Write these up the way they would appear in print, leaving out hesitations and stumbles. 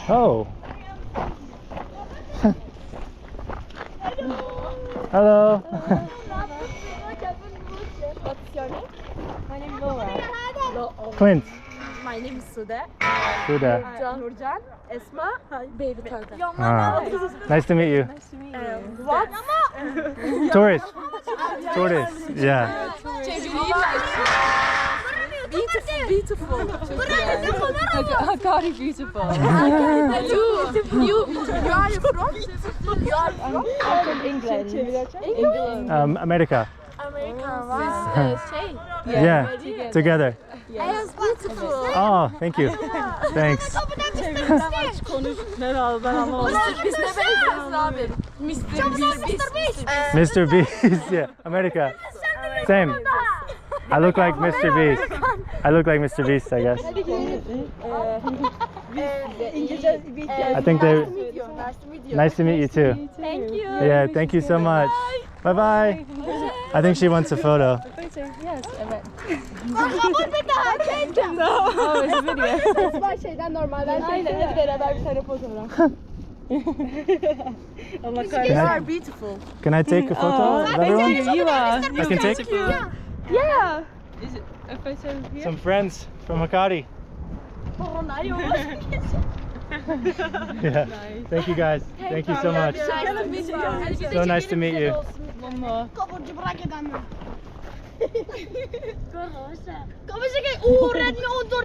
Oh. Hello. What's your name? My name is Laura. Twins. My name is Sude. Suda. Nurcan. Esma. Baby Tarda. Ah, nice to meet you. Nice to meet you. What? Tourist. Tourist. Yeah. Beautiful. Hakkari beautiful. You are from? You are from England. England. America. America. Yeah. Together. Yes, beautiful. Oh, thank you. Thanks. Mr. Beast. Yeah. America. Same. I look like Mr. Beast. I look like Mr. Beast, I guess. I think they're... Nice to meet you too. Thank you. Yeah, thank you so much. Bye bye. I think she wants a photo. Yes, evet. Oh, it's a video. Var şeyden normalden aynen hadi beraber bir tane fotoğraf. Allah You are beautiful. Can I take a photo of everyone? You are. I can take Yeah. Is it a photo of you? some friends from Hakkari. Yeah. Thank you guys. Thank you so much. So nice to meet you. One more.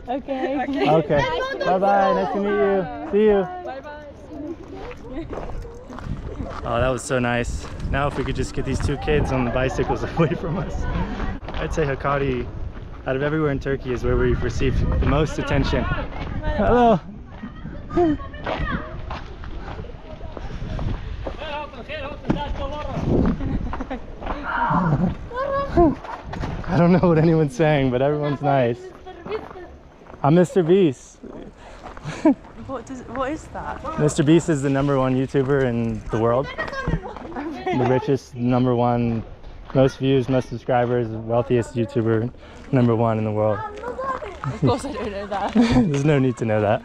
Okay. Okay. Bye bye. Nice to meet you. See you. Bye bye. Oh, that was so nice. Now if we could just get these two kids on the bicycles away from us. I'd say Hakkari, out of everywhere in Turkey, is where we've received the most attention. Hello. I don't know what anyone's saying, but everyone's nice. I'm Mr. Beast. What is that? Mr. Beast is the #1 YouTuber in the world. The richest, #1, most views, most subscribers, wealthiest YouTuber, #1 in the world. Of course I don't know that. There's no need to know that.